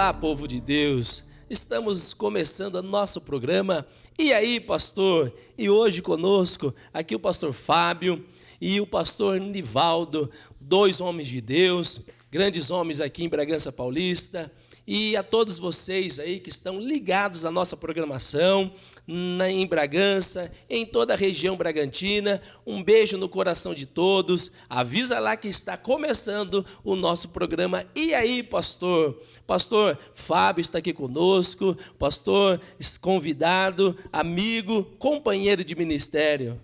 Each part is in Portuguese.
Olá, povo de Deus, estamos começando o nosso programa. E aí, pastor? E hoje conosco aqui o pastor Fábio e o pastor Nivaldo, dois homens de Deus, grandes homens aqui em Bragança Paulista. E a todos vocês aí que estão ligados à nossa programação em Bragança, em toda a região bragantina, um beijo no coração de todos. Avisa lá que está começando o nosso programa. E aí, pastor? Pastor Fábio está aqui conosco, pastor convidado, amigo, companheiro de ministério.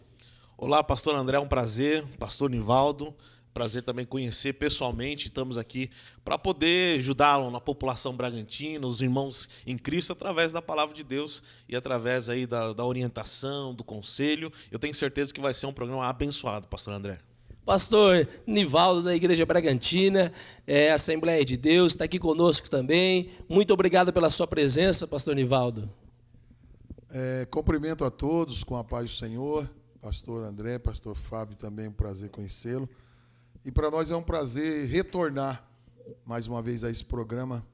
Olá, pastor André, é um prazer, pastor Nivaldo. Prazer também conhecer pessoalmente. Estamos aqui para poder ajudá-lo na população bragantina, os irmãos em Cristo, através da palavra de Deus e através aí da orientação, do conselho. Eu tenho certeza que vai ser um programa abençoado, pastor André. Pastor Nivaldo, da Igreja Bragantina, Assembleia de Deus, está aqui conosco também. Muito obrigado pela sua presença, pastor Nivaldo. Cumprimento a todos com a paz do Senhor. Pastor André, pastor Fábio, também um prazer conhecê-lo. E para nós é um prazer retornar mais uma vez a esse programa,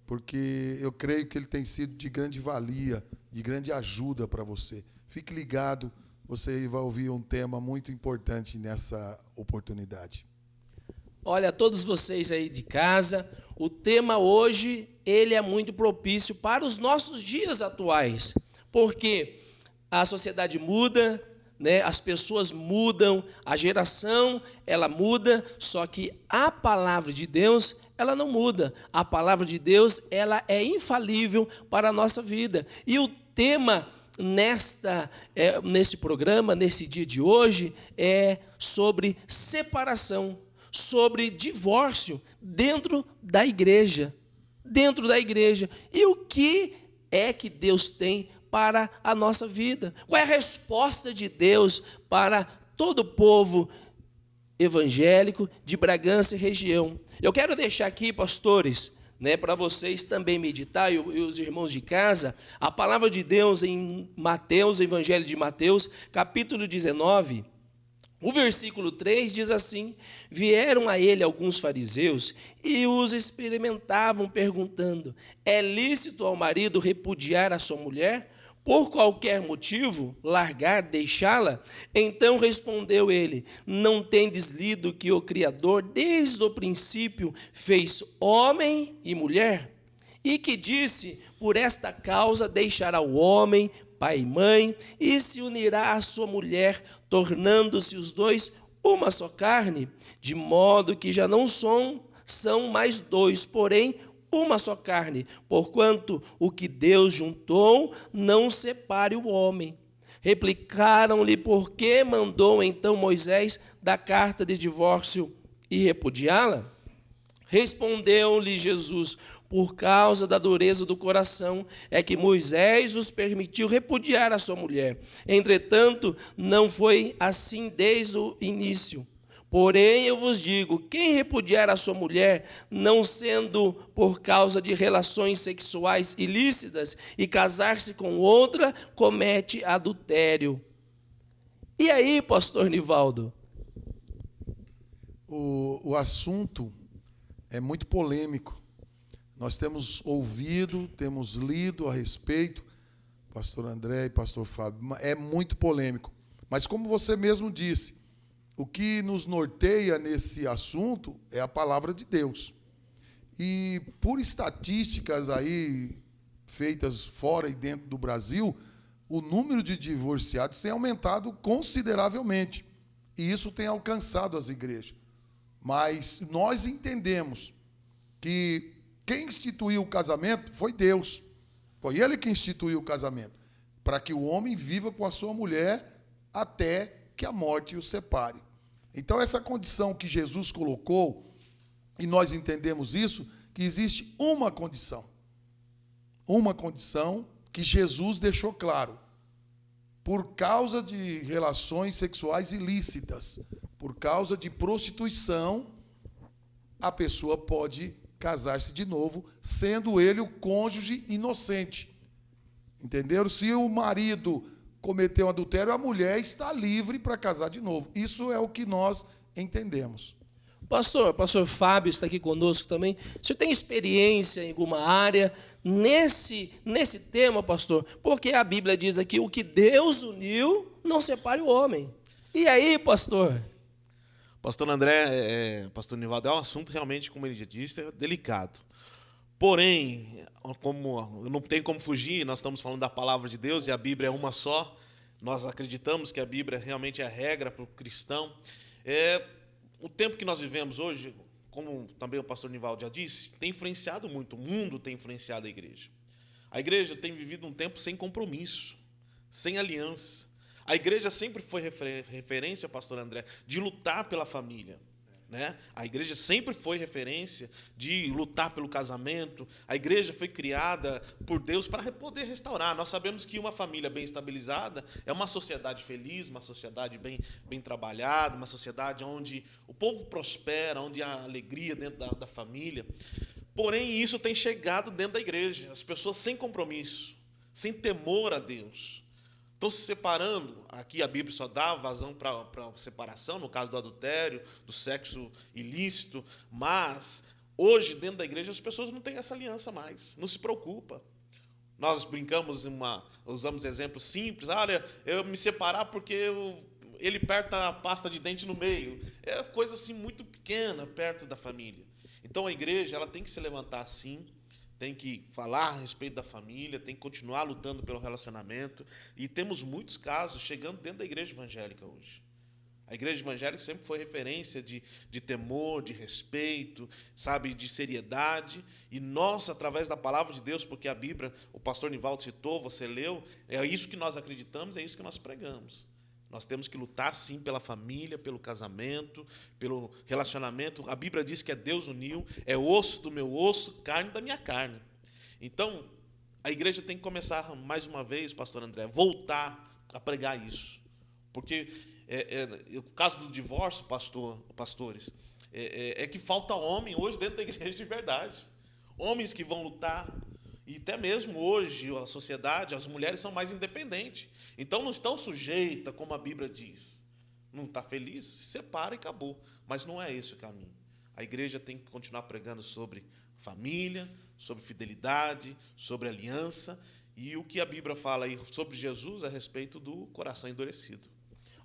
porque eu creio que ele tem sido de grande valia, de grande ajuda para você. Fique ligado, você vai ouvir um tema muito importante nessa oportunidade. Olha, todos vocês aí de casa, o tema hoje, ele é muito propício para os nossos dias atuais, porque a sociedade muda, as pessoas mudam, a geração ela muda, só que a palavra de Deus ela não muda. A palavra de Deus ela é infalível para a nossa vida. E o tema nesse programa, nesse dia de hoje, é sobre separação, sobre divórcio dentro da igreja. Dentro da igreja. E o que é que Deus tem para a nossa vida? Qual é a resposta de Deus para todo o povo evangélico de Bragança e região? Eu quero deixar aqui, pastores, para vocês também meditar, e os irmãos de casa, a palavra de Deus em Mateus, Evangelho de Mateus, capítulo 19, o versículo 3 diz assim: vieram a ele alguns fariseus e os experimentavam, perguntando: é lícito ao marido repudiar a sua mulher? Por qualquer motivo, largar, deixá-la? Então respondeu ele: não tendes lido que o Criador, desde o princípio, fez homem e mulher? E que disse: por esta causa deixará o homem pai e mãe, e se unirá à sua mulher, tornando-se os dois uma só carne, de modo que já não são mais dois, porém uma só carne, porquanto o que Deus juntou, não separe o homem. Replicaram-lhe: por que mandou então Moisés dar carta de divórcio e repudiá-la? Respondeu-lhe Jesus: por causa da dureza do coração, é que Moisés os permitiu repudiar a sua mulher. Entretanto, não foi assim desde o início. Porém, eu vos digo, quem repudiar a sua mulher, não sendo por causa de relações sexuais ilícitas, e casar-se com outra, comete adultério. E aí, pastor Nivaldo? O assunto é muito polêmico. Nós temos ouvido, temos lido a respeito, pastor André e pastor Fábio, é muito polêmico. Mas como você mesmo disse, o que nos norteia nesse assunto é a palavra de Deus. E por estatísticas aí feitas fora e dentro do Brasil, o número de divorciados tem aumentado consideravelmente. E isso tem alcançado as igrejas. Mas nós entendemos que quem instituiu o casamento foi Deus. Foi Ele que instituiu o casamento, para que o homem viva com a sua mulher até que a morte o separe. Então, essa condição que Jesus colocou, e nós entendemos isso, que existe uma condição que Jesus deixou claro: por causa de relações sexuais ilícitas, por causa de prostituição, a pessoa pode casar-se de novo, sendo ele o cônjuge inocente. Entenderam? Se o marido cometeu um adultério, a mulher está livre para casar de novo. Isso é o que nós entendemos. Pastor Fábio está aqui conosco também. O senhor tem experiência em alguma área nesse tema, pastor? Porque a Bíblia diz aqui, o que Deus uniu, não separe o homem. E aí, pastor? Pastor André, pastor Nivaldo, é um assunto realmente, como ele já disse, delicado. Porém, como não tem como fugir, nós estamos falando da palavra de Deus e a Bíblia é uma só. Nós acreditamos que a Bíblia realmente é a regra para o cristão. O tempo que nós vivemos hoje, como também o pastor Nivaldo já disse, tem influenciado muito, o mundo tem influenciado a igreja. A igreja tem vivido um tempo sem compromisso, sem aliança. A igreja sempre foi referência, pastor André, de lutar pela família. Né? A igreja sempre foi referência de lutar pelo casamento. A igreja foi criada por Deus para poder restaurar. Nós sabemos que uma família bem estabilizada é uma sociedade feliz, uma sociedade bem trabalhada, uma sociedade onde o povo prospera, onde há alegria dentro da família. Porém, isso tem chegado dentro da igreja. As pessoas sem compromisso, sem temor a Deus, estão se separando. Aqui a Bíblia só dá vazão para a separação, no caso do adultério, do sexo ilícito, mas hoje, dentro da igreja, as pessoas não têm essa aliança mais, não se preocupa. Nós brincamos, usamos exemplos simples, olha, eu me separar porque ele aperta a pasta de dente no meio. É coisa assim muito pequena, perto da família. Então a igreja ela tem que se levantar assim, tem que falar a respeito da família, tem que continuar lutando pelo relacionamento. E temos muitos casos chegando dentro da igreja evangélica hoje. A igreja evangélica sempre foi referência de temor, de respeito, sabe, de seriedade. E nós, através da palavra de Deus, porque a Bíblia, o pastor Nivaldo citou, você leu, é isso que nós acreditamos, é isso que nós pregamos. Nós temos que lutar, sim, pela família, pelo casamento, pelo relacionamento. A Bíblia diz que Deus uniu, é osso do meu osso, carne da minha carne. Então, a igreja tem que começar, mais uma vez, pastor André, voltar a pregar isso. Porque o caso do divórcio, pastores, é que falta homem hoje dentro da igreja de verdade. Homens que vão lutar. E até mesmo hoje, a sociedade, as mulheres são mais independentes. Então, não estão sujeitas, como a Bíblia diz. Não está feliz? Se separa e acabou. Mas não é esse o caminho. A igreja tem que continuar pregando sobre família, sobre fidelidade, sobre aliança. E o que a Bíblia fala aí sobre Jesus a respeito do coração endurecido.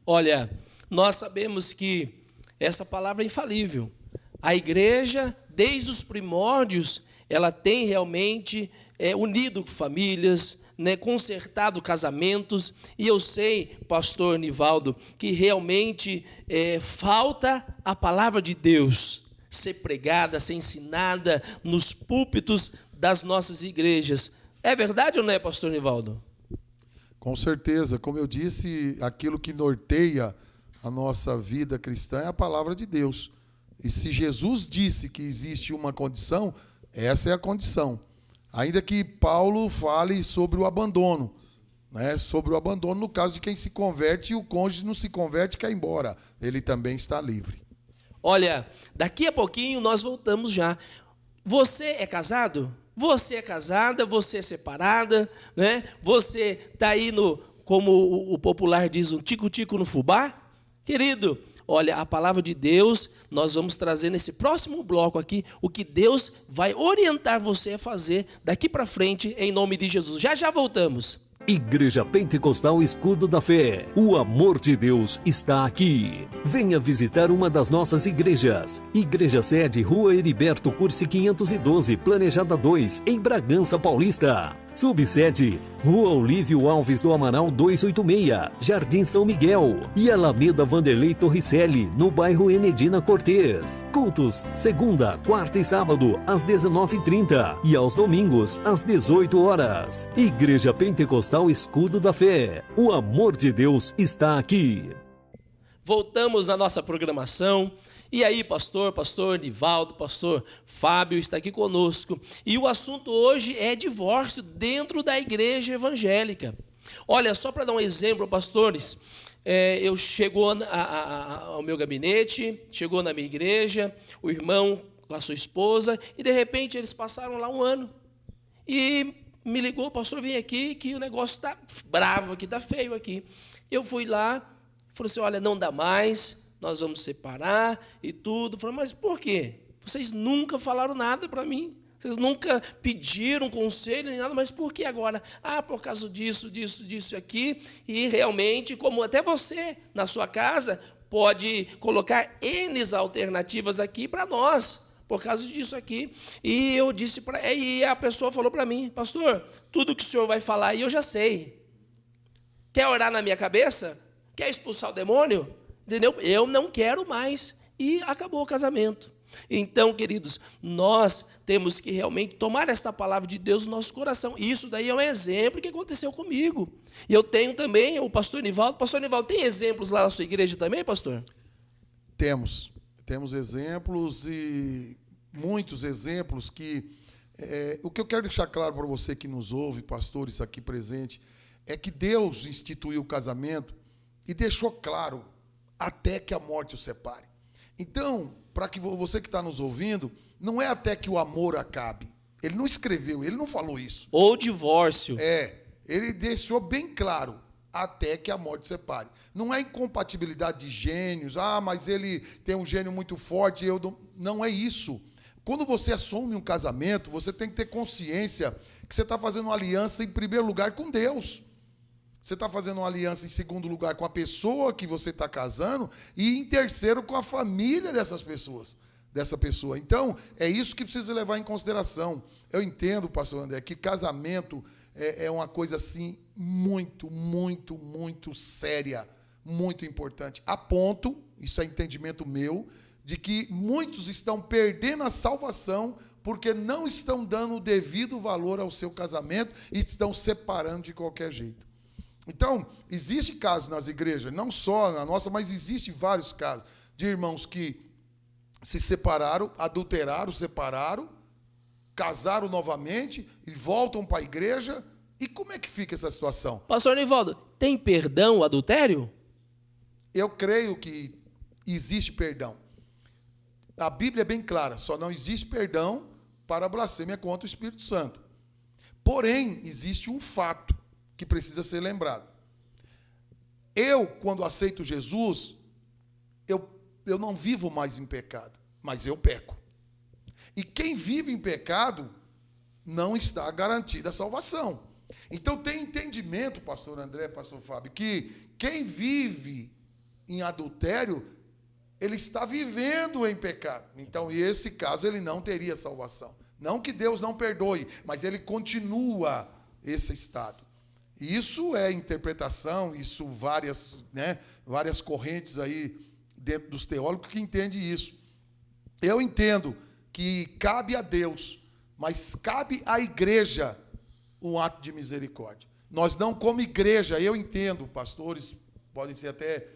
Olha, nós sabemos que essa palavra é infalível. A igreja, desde os primórdios, ela tem realmente unido famílias, né, consertado casamentos, e eu sei, pastor Nivaldo, que realmente falta a palavra de Deus ser pregada, ser ensinada nos púlpitos das nossas igrejas. É verdade ou não é, pastor Nivaldo? Com certeza, como eu disse, aquilo que norteia a nossa vida cristã é a palavra de Deus. E se Jesus disse que existe uma condição, essa é a condição. Ainda que Paulo fale sobre o abandono, né? Sobre o abandono no caso de quem se converte e o cônjuge não se converte e quer ir embora. Ele também está livre. Olha, daqui a pouquinho nós voltamos já. Você é casado? Você é casada? Você é separada? Né? Você está aí como o popular diz, um tico-tico no fubá? Querido, olha, a palavra de Deus, nós vamos trazer nesse próximo bloco aqui, o que Deus vai orientar você a fazer daqui para frente, em nome de Jesus. Já já voltamos. Igreja Pentecostal Escudo da Fé, o amor de Deus está aqui. Venha visitar uma das nossas igrejas. Igreja Sede, Rua Heriberto Cursi 512, Planejada 2, em Bragança Paulista. Subsede, Rua Olívio Alves do Amaral 286, Jardim São Miguel. E Alameda Vanderlei Torricelli, no bairro Enedina Cortês. Cultos, segunda, quarta e sábado, às 19h30 e aos domingos, às 18 horas. Igreja Pentecostal Escudo da Fé, o amor de Deus está aqui. Voltamos à nossa programação. E aí, pastor Nivaldo, pastor Fábio está aqui conosco. E o assunto hoje é divórcio dentro da igreja evangélica. Olha, só para dar um exemplo, pastores, eu chegou ao meu gabinete, chegou na minha igreja, o irmão com a sua esposa, e de repente eles passaram lá um ano. E me ligou, pastor, vem aqui que o negócio está bravo aqui, está feio aqui. Eu fui lá, falei assim, olha, não dá mais, nós vamos separar e tudo. Eu falei, mas por quê? Vocês nunca falaram nada para mim. Vocês nunca pediram conselho nem nada, mas por que agora? Ah, por causa disso, disso, disso aqui. E realmente, como até você, na sua casa, pode colocar N alternativas aqui para nós, por causa disso aqui. E eu disse e a pessoa falou para mim, pastor, tudo que o senhor vai falar aí eu já sei. Quer orar na minha cabeça? Quer expulsar o demônio? Entendeu? Eu não quero mais. E acabou o casamento. Então, queridos, nós temos que realmente tomar esta palavra de Deus no nosso coração. E isso daí é um exemplo que aconteceu comigo. E eu tenho também o pastor Nivaldo. Pastor Nivaldo, tem exemplos lá na sua igreja também, pastor? Temos exemplos e muitos exemplos que... o que eu quero deixar claro para você que nos ouve, pastores aqui presentes, é que Deus instituiu o casamento e deixou claro até que a morte o separe. Então, para que você que está nos ouvindo, não é até que o amor acabe. Ele não escreveu, ele não falou isso. Ou divórcio. Ele deixou bem claro, até que a morte separe. Não é incompatibilidade de gênios, mas ele tem um gênio muito forte, eu não... Não é isso. Quando você assume um casamento, você tem que ter consciência que você está fazendo uma aliança, em primeiro lugar, com Deus. Você está fazendo uma aliança, em segundo lugar, com a pessoa que você está casando e, em terceiro, com a família dessa pessoa. Então, é isso que precisa levar em consideração. Eu entendo, pastor André, que casamento é uma coisa, assim, muito, muito, muito séria, muito importante. A ponto, isso é entendimento meu, de que muitos estão perdendo a salvação porque não estão dando o devido valor ao seu casamento e estão separando de qualquer jeito. Então, existe casos nas igrejas, não só na nossa, mas existe vários casos de irmãos que se separaram, adulteraram, separaram, casaram novamente e voltam para a igreja. E como é que fica essa situação? Pastor Nivaldo, tem perdão o adultério? Eu creio que existe perdão. A Bíblia é bem clara, só não existe perdão para a blasfêmia contra o Espírito Santo. Porém, existe um fato que precisa ser lembrado. Eu, quando aceito Jesus, eu não vivo mais em pecado, mas eu peco. E quem vive em pecado não está garantida a salvação. Então tem entendimento, pastor André, pastor Fábio, que quem vive em adultério, ele está vivendo em pecado. Então, nesse caso, ele não teria salvação. Não que Deus não perdoe, mas ele continua esse estado. Isso é interpretação, isso várias correntes aí dentro dos teólogos que entendem isso. Eu entendo que cabe a Deus, mas cabe à igreja um ato de misericórdia. Nós não, como igreja, eu entendo, pastores podem ser até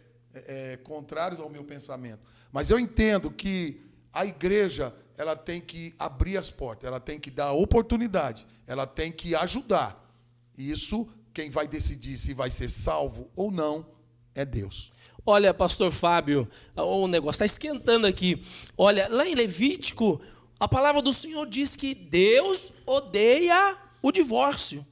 contrários ao meu pensamento, mas eu entendo que a igreja ela tem que abrir as portas, ela tem que dar oportunidade, ela tem que ajudar. Isso, quem vai decidir se vai ser salvo ou não é Deus. Olha, pastor Fábio, o negócio está esquentando aqui. Olha, lá em Levítico, a palavra do Senhor diz que Deus odeia o divórcio.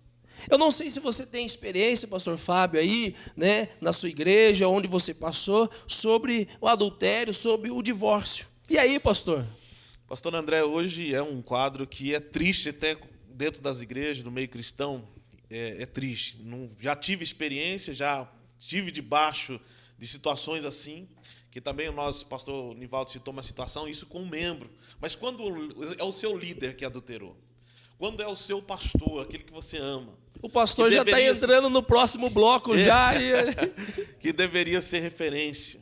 Eu não sei se você tem experiência, pastor Fábio, aí, né, na sua igreja, onde você passou, sobre o adultério, sobre o divórcio. E aí, pastor? Pastor André, hoje é um quadro que é triste até dentro das igrejas, no meio cristão, é triste. Já tive experiência, já estive debaixo de situações assim, que também o nosso pastor Nivaldo citou uma situação, isso com um membro. Mas quando é o seu líder que adulterou, quando é o seu pastor, aquele que você ama, o pastor já está entrando no próximo bloco já. Que deveria ser referência,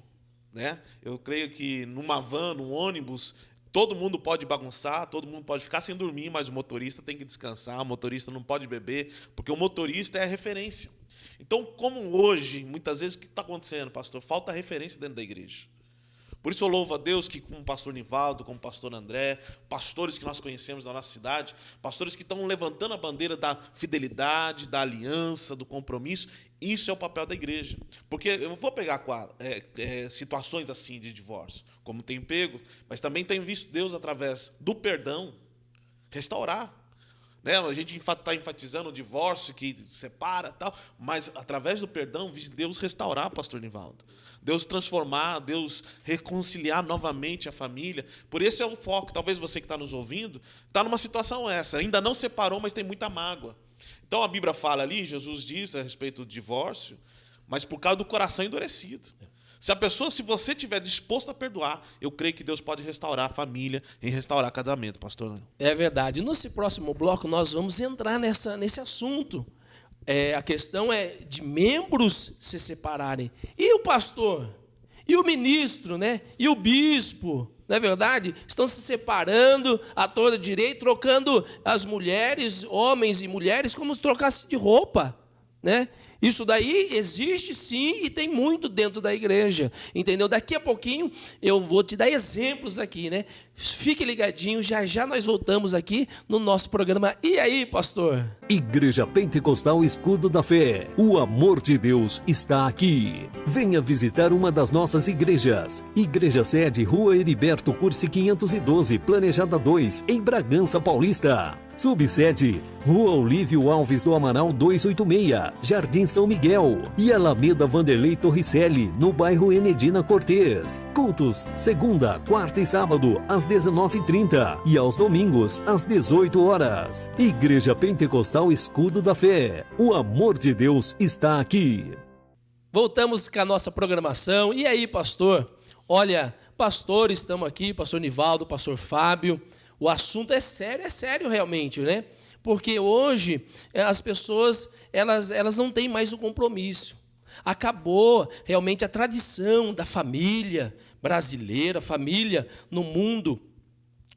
né? Eu creio que numa van, num ônibus, todo mundo pode bagunçar, todo mundo pode ficar sem dormir, mas o motorista tem que descansar, o motorista não pode beber, porque o motorista é a referência. Então, como hoje, muitas vezes, o que está acontecendo, pastor? Falta referência dentro da igreja. Por isso eu louvo a Deus que, como o pastor Nivaldo, como o pastor André, pastores que nós conhecemos na nossa cidade, pastores que estão levantando a bandeira da fidelidade, da aliança, do compromisso, isso é o papel da igreja. Porque eu vou pegar situações assim de divórcio, como tenho pego, mas também tenho visto Deus, através do perdão, restaurar. né? A gente está enfatizando o divórcio que separa e tal, mas através do perdão, Deus restaurar, pastor Nivaldo. Deus transformar, Deus reconciliar novamente a família. Por esse é o foco. Talvez você que está nos ouvindo está numa situação essa. Ainda não separou, mas tem muita mágoa. Então a Bíblia fala ali, Jesus diz a respeito do divórcio, mas por causa do coração endurecido. Se você estiver disposto a perdoar, eu creio que Deus pode restaurar a família e restaurar casamento, pastor. É verdade. Nesse próximo bloco nós vamos entrar nesse assunto. A questão é de membros se separarem. E o pastor? E o ministro, né? E o bispo? Não é verdade? Estão se separando à torta direita, trocando as mulheres, homens e mulheres, como se trocasse de roupa, né? Isso daí existe sim e tem muito dentro da igreja, entendeu? Daqui a pouquinho eu vou te dar exemplos aqui, né? Fique ligadinho, já já nós voltamos aqui no nosso programa. E aí, pastor? Igreja Pentecostal Escudo da Fé, o amor de Deus está aqui. Venha visitar uma das nossas igrejas. Igreja Sede, Rua Heriberto Cursi 512, Planejada 2, em Bragança Paulista. Subsede, Rua Olívio Alves do Amaral 286, Jardim São Miguel. E Alameda Vanderlei Torricelli, no bairro Enedina Cortês. Cultos, segunda, quarta e sábado, às 19h30 e aos domingos, às 18 horas. Igreja Pentecostal Escudo da Fé, o amor de Deus está aqui. Voltamos com a nossa programação. E aí, pastor? Olha, pastores, estamos aqui, pastor Nivaldo, pastor Fábio. O assunto é sério realmente, né? Porque hoje as pessoas, elas não têm mais o compromisso. Acabou realmente a tradição da família brasileira, família no mundo.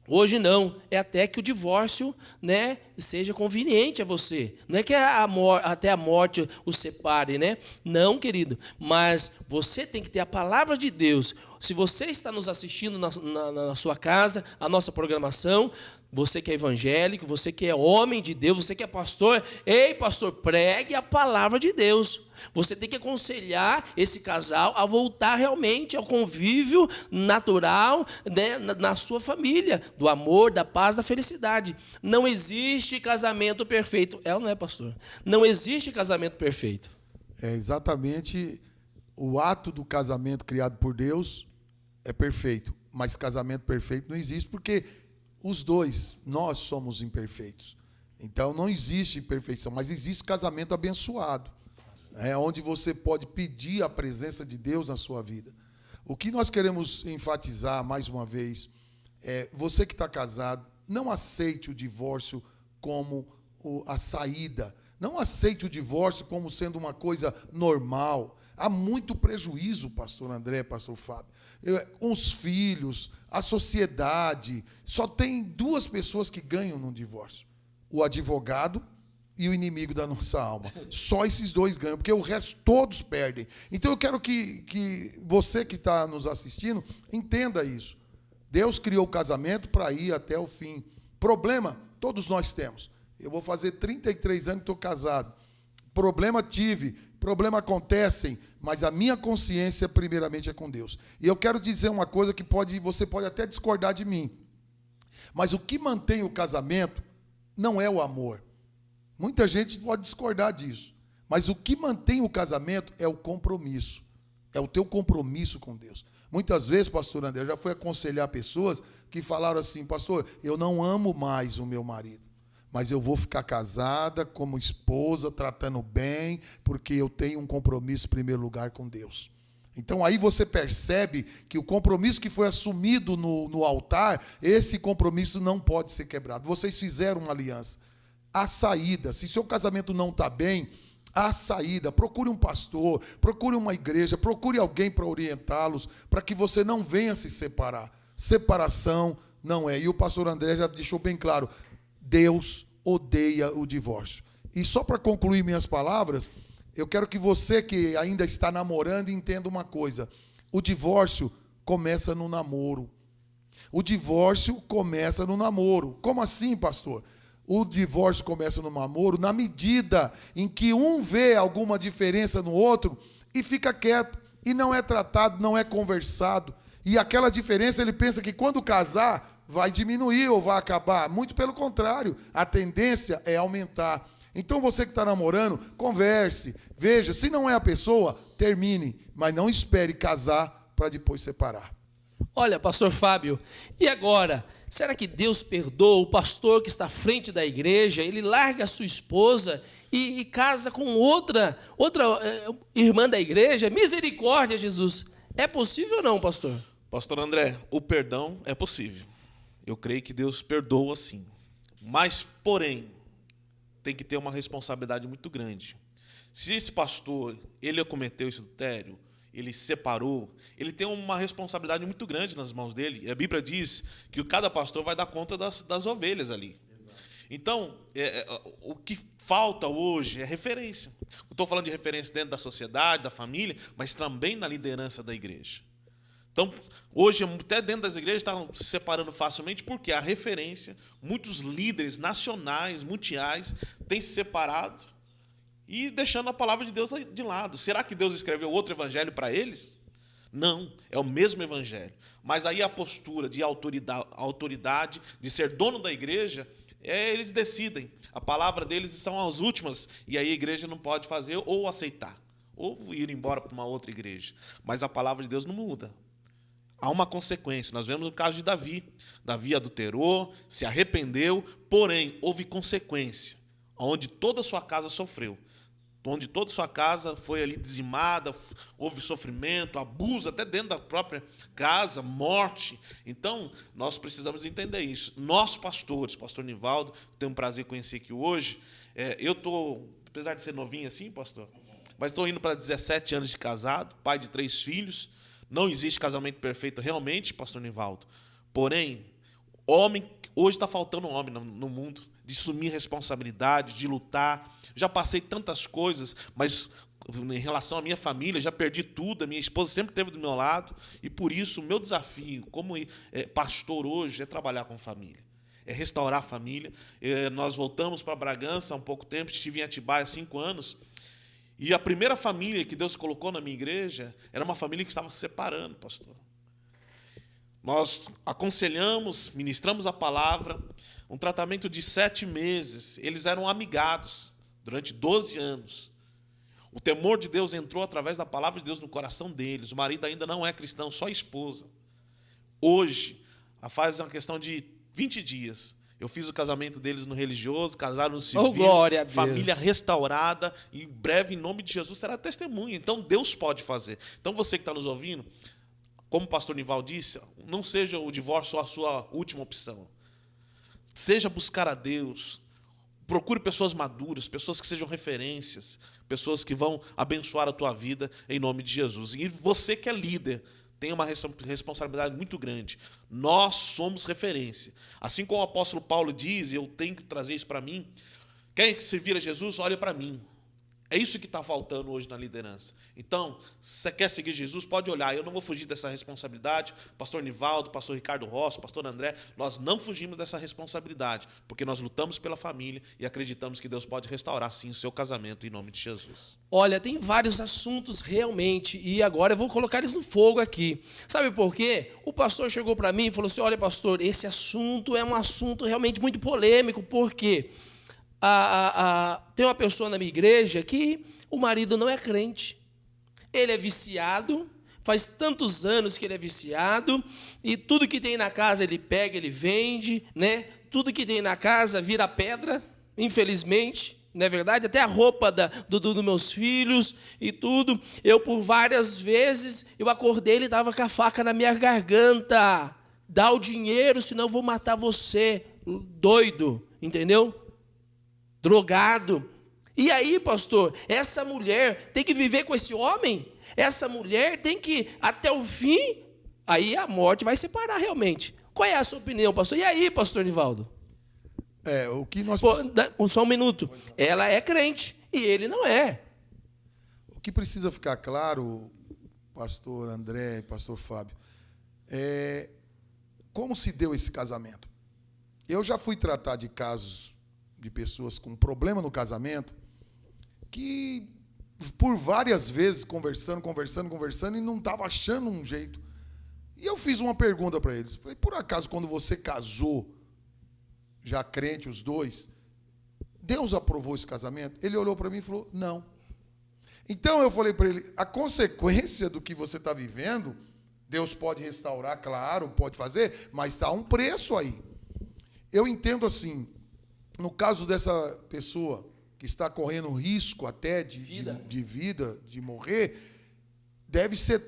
Hoje não, é até que o divórcio, né, seja conveniente a você. Não é que até a morte o separe, né? Não, querido, mas você tem que ter a palavra de Deus. Se você está nos assistindo na sua casa, a nossa programação, você que é evangélico, você que é homem de Deus, você que é pastor, ei, pastor, pregue a palavra de Deus. Você tem que aconselhar esse casal a voltar realmente ao convívio natural, né, na sua família, do amor, da paz, da felicidade. Não existe casamento perfeito. É ou não é, pastor? Não existe casamento perfeito. É exatamente o ato do casamento criado por Deus é perfeito, mas casamento perfeito não existe porque os dois, nós somos imperfeitos. Então não existe perfeição, mas existe casamento abençoado. É onde você pode pedir a presença de Deus na sua vida. O que nós queremos enfatizar, mais uma vez, é você que está casado, não aceite o divórcio como a saída. Não aceite o divórcio como sendo uma coisa normal. Há muito prejuízo, pastor André, pastor Fábio. Com os filhos, a sociedade. Só tem duas pessoas que ganham num divórcio. O advogado e o inimigo da nossa alma. Só esses dois ganham, porque o resto todos perdem. Então eu quero que você que está nos assistindo entenda isso. Deus criou o casamento para ir até o fim. Problema, todos nós temos. Eu vou fazer 33 anos que estou casado. Problema tive, problema acontecem, mas a minha consciência primeiramente é com Deus. E eu quero dizer uma coisa que você pode até discordar de mim. Mas o que mantém o casamento não é o amor. Muita gente pode discordar disso, mas o que mantém o casamento é o compromisso, é o teu compromisso com Deus. Muitas vezes, pastor André, eu já fui aconselhar pessoas que falaram assim, pastor, eu não amo mais o meu marido, mas eu vou ficar casada como esposa, tratando bem, porque eu tenho um compromisso em primeiro lugar com Deus. Então aí você percebe que o compromisso que foi assumido no altar, esse compromisso não pode ser quebrado. Vocês fizeram uma aliança. A saída, se seu casamento não está bem, a saída, procure um pastor, procure uma igreja, procure alguém para orientá-los, para que você não venha se separar. Separação não é. E o pastor André já deixou bem claro, Deus odeia o divórcio. E só para concluir minhas palavras, eu quero que você que ainda está namorando entenda uma coisa, o divórcio começa no namoro. O divórcio começa no namoro. Como assim, pastor? O divórcio começa no namoro na medida em que um vê alguma diferença no outro e fica quieto, e não é tratado, não é conversado. E aquela diferença ele pensa que quando casar vai diminuir ou vai acabar. Muito pelo contrário, a tendência é aumentar. Então você que está namorando, converse, veja, se não é a pessoa, termine, mas não espere casar para depois separar. Olha, pastor Fábio, e agora? Será que Deus perdoa o pastor que está à frente da igreja? Ele larga a sua esposa e casa com outra irmã da igreja? Misericórdia, Jesus. É possível ou não, pastor? Pastor André, o perdão é possível. Eu creio que Deus perdoa sim. Mas, porém, tem que ter uma responsabilidade muito grande. Se esse pastor, ele cometeu esse adultério, ele se separou, ele tem uma responsabilidade muito grande nas mãos dele. A Bíblia diz que cada pastor vai dar conta das ovelhas ali. Exato. Então, o que falta hoje é referência. Estou falando de referência dentro da sociedade, da família, mas também na liderança da igreja. Então, hoje, até dentro das igrejas, estão se separando facilmente, porque a referência, muitos líderes nacionais, mundiais, têm se separado e deixando a palavra de Deus de lado. Será que Deus escreveu outro evangelho para eles? Não, é o mesmo evangelho. Mas aí a postura de autoridade, de ser dono da igreja, eles decidem. A palavra deles são as últimas, e aí a igreja não pode fazer ou aceitar, ou ir embora para uma outra igreja. Mas a palavra de Deus não muda. Há uma consequência. Nós vemos o caso de Davi. Davi adulterou, se arrependeu, porém, houve consequência, onde toda a sua casa sofreu. Onde toda a sua casa foi ali dizimada, houve sofrimento, abuso, até dentro da própria casa, morte. Então, nós precisamos entender isso. Nós, pastores, pastor Nivaldo, tenho um prazer em conhecer aqui hoje, eu estou, apesar de ser novinho assim, pastor, mas estou indo para 17 anos de casado, pai de 3 filhos. Não existe casamento perfeito realmente, pastor Nivaldo. Porém, homem, hoje está faltando homem no mundo, de assumir responsabilidade, de lutar. Já passei tantas coisas, mas em relação à minha família, já perdi tudo. A minha esposa sempre esteve do meu lado. E por isso, o meu desafio como pastor hoje é trabalhar com família. É restaurar a família. Nós voltamos para Bragança há um pouco tempo, estive em Atibaia há 5 anos. E a primeira família que Deus colocou na minha igreja era uma família que estava se separando, pastor. Nós aconselhamos, ministramos a palavra, um tratamento de 7 meses. Eles eram amigados durante 12 anos. O temor de Deus entrou através da palavra de Deus no coração deles. O marido ainda não é cristão, só a esposa. Hoje, faz uma questão de 20 dias, eu fiz o casamento deles no religioso, casaram no civil, glória a Deus. Família restaurada, e em breve, em nome de Jesus, será testemunha. Então, Deus pode fazer. Então, você que está nos ouvindo, como o pastor Nivaldo disse, não seja o divórcio a sua última opção. Seja buscar a Deus. Procure pessoas maduras, pessoas que sejam referências, pessoas que vão abençoar a tua vida em nome de Jesus. E você que é líder, tem uma responsabilidade muito grande. Nós somos referência. Assim como o apóstolo Paulo diz, e eu tenho que trazer isso para mim, quer servir a Jesus, olha para mim. É isso que está faltando hoje na liderança. Então, se você quer seguir Jesus, pode olhar. Eu não vou fugir dessa responsabilidade. Pastor Nivaldo, pastor Ricardo Rossi, pastor André, nós não fugimos dessa responsabilidade, porque nós lutamos pela família e acreditamos que Deus pode restaurar, sim, o seu casamento em nome de Jesus. Olha, tem vários assuntos realmente, e agora eu vou colocar eles no fogo aqui. Sabe por quê? O pastor chegou para mim e falou assim, olha, pastor, esse assunto é um assunto realmente muito polêmico, por quê? Tem uma pessoa na minha igreja que o marido não é crente. Ele é viciado, faz tantos anos que ele é viciado, e tudo que tem na casa ele pega, ele vende, né? Tudo que tem na casa vira pedra, infelizmente, não é verdade? Até a roupa dos meus filhos e tudo. Eu, por várias vezes, eu acordei, ele estava com a faca na minha garganta. Dá o dinheiro, senão eu vou matar você, doido, entendeu? Drogado. E aí, pastor, essa mulher tem que viver com esse homem? Essa mulher tem que, até o fim, aí a morte vai separar realmente. Qual é a sua opinião, pastor? E aí, pastor Nivaldo? O que nós... Só um minuto. Ela é crente e ele não é. O que precisa ficar claro, pastor André e pastor Fábio, é como se deu esse casamento. Eu já fui tratar de casos de pessoas com problema no casamento, que por várias vezes conversando, e não estava achando um jeito. E eu fiz uma pergunta para eles. Falei, por acaso, quando você casou, já crente os dois, Deus aprovou esse casamento? Ele olhou para mim e falou, não. Então eu falei para ele, a consequência do que você está vivendo, Deus pode restaurar, claro, pode fazer, mas está um preço aí. Eu entendo assim, no caso dessa pessoa que está correndo risco até de vida, de morrer, deve ser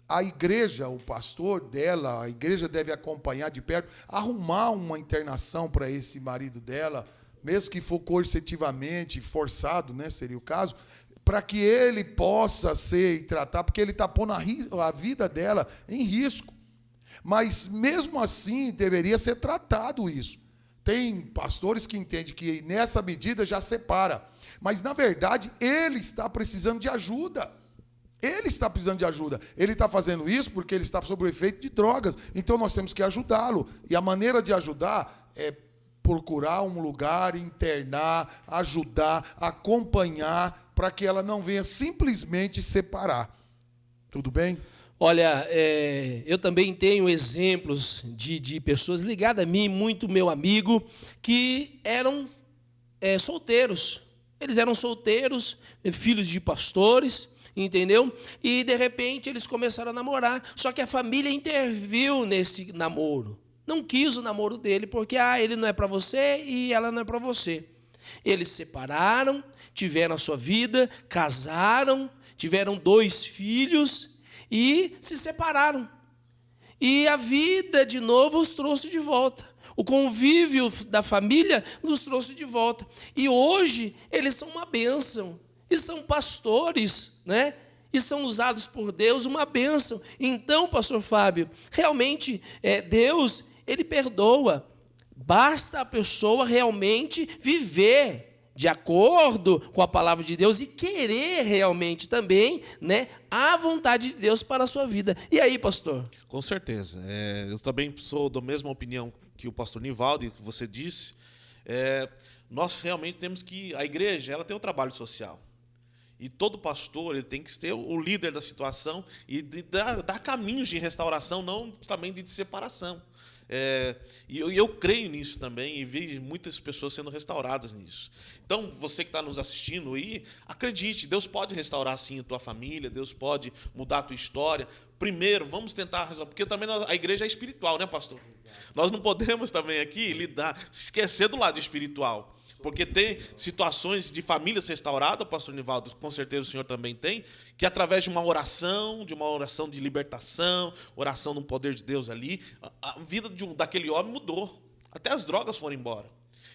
a igreja, o pastor dela, a igreja deve acompanhar de perto, arrumar uma internação para esse marido dela, mesmo que for coercitivamente, forçado, né, seria o caso, para que ele possa ser e tratar, porque ele está pondo a vida dela em risco. Mas, mesmo assim, deveria ser tratado isso. Tem pastores que entendem que nessa medida já separa, mas, na verdade, ele está precisando de ajuda. Ele está precisando de ajuda. Ele está fazendo isso porque ele está sob o efeito de drogas. Então, nós temos que ajudá-lo. E a maneira de ajudar é procurar um lugar, internar, ajudar, acompanhar, para que ela não venha simplesmente separar. Tudo bem? Olha, eu também tenho exemplos de pessoas ligadas a mim, muito meu amigo, que eram solteiros. Eles eram solteiros, filhos de pastores, entendeu? E, de repente, eles começaram a namorar. Só que a família interviu nesse namoro. Não quis o namoro dele, porque ele não é para você e ela não é para você. Eles se separaram, tiveram a sua vida, casaram, tiveram 2 filhos e se separaram. E a vida, de novo, os trouxe de volta. O convívio da família nos trouxe de volta. E hoje, eles são uma bênção. E são pastores, né? E são usados por Deus, uma bênção. Então, pastor Fábio, realmente, Deus, ele perdoa. Basta a pessoa realmente viver de acordo com a palavra de Deus e querer realmente também, né, a vontade de Deus para a sua vida. E aí, pastor? Com certeza. Eu também sou da mesma opinião que o pastor Nivaldo e que você disse. Nós realmente temos que... A igreja, ela tem um trabalho social. E todo pastor, ele tem que ser o líder da situação e dar caminhos de restauração, não também de separação. E eu creio nisso também e vejo muitas pessoas sendo restauradas nisso. Então, você que está nos assistindo aí, acredite, Deus pode restaurar sim a tua família, Deus pode mudar a tua história. Primeiro, vamos tentar restaurar, porque também a igreja é espiritual, né, pastor? Nós não podemos também aqui se esquecer do lado espiritual. Porque tem situações de famílias restauradas, pastor Nivaldo, com certeza o senhor também tem, que através de uma oração de libertação, oração no poder de Deus ali, a vida daquele homem mudou. Até as drogas foram embora.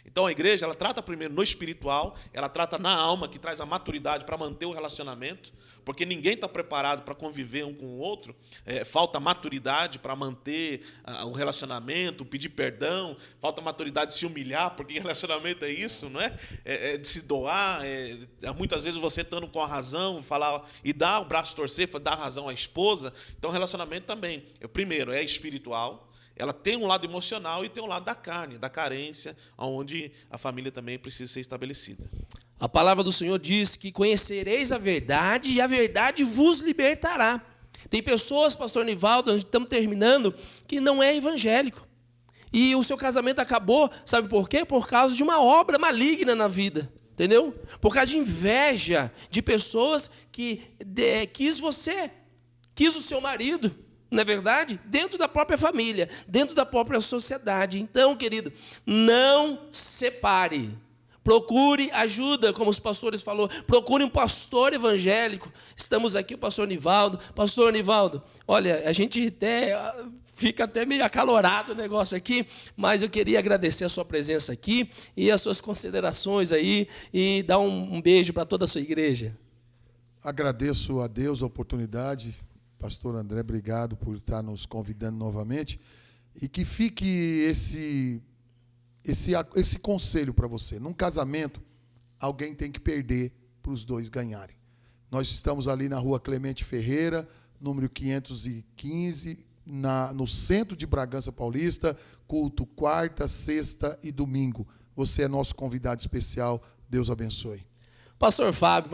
Então a igreja, ela trata primeiro no espiritual, ela trata na alma, que traz a maturidade para manter o relacionamento, porque ninguém está preparado para conviver um com o outro, falta maturidade para manter o relacionamento, pedir perdão, falta maturidade de se humilhar, porque relacionamento é isso, não é? De se doar, muitas vezes você estando com a razão, falar e dar o braço a torcer, dar razão à esposa. Então relacionamento também, primeiro, é espiritual. Ela tem um lado emocional e tem um lado da carne, da carência, onde a família também precisa ser estabelecida. A palavra do Senhor diz que conhecereis a verdade e a verdade vos libertará. Tem pessoas, pastor Nivaldo, estamos terminando, que não é evangélico. E o seu casamento acabou, sabe por quê? Por causa de uma obra maligna na vida. Entendeu? Por causa de inveja de pessoas que quis o seu marido. Não é verdade? Dentro da própria família, dentro da própria sociedade. Então, querido, não separe. Procure ajuda, como os pastores falaram. Procure um pastor evangélico. Estamos aqui, o pastor Nivaldo. Pastor Nivaldo, olha, a gente fica até meio acalorado o negócio aqui, mas eu queria agradecer a sua presença aqui e as suas considerações aí e dar um beijo para toda a sua igreja. Agradeço a Deus a oportunidade. Pastor André, obrigado por estar nos convidando novamente. E que fique esse conselho para você. Num casamento, alguém tem que perder para os dois ganharem. Nós estamos ali na rua Clemente Ferreira, número 515, no centro de Bragança Paulista, culto quarta, sexta e domingo. Você é nosso convidado especial. Deus abençoe. Pastor Fábio,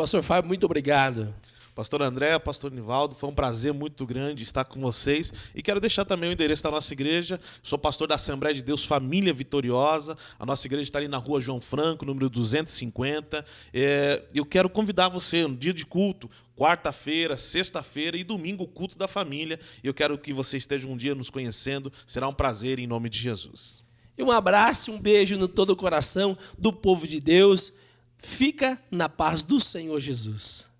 muito obrigado. Pastor André, pastor Nivaldo, foi um prazer muito grande estar com vocês. E quero deixar também o endereço da nossa igreja. Sou pastor da Assembleia de Deus Família Vitoriosa. A nossa igreja está ali na rua João Franco, número 250. Eu quero convidar você no dia de culto, quarta-feira, sexta-feira e domingo, o culto da família. Eu quero que você esteja um dia nos conhecendo. Será um prazer em nome de Jesus. E um abraço, um beijo no todo o coração do povo de Deus. Fica na paz do Senhor Jesus.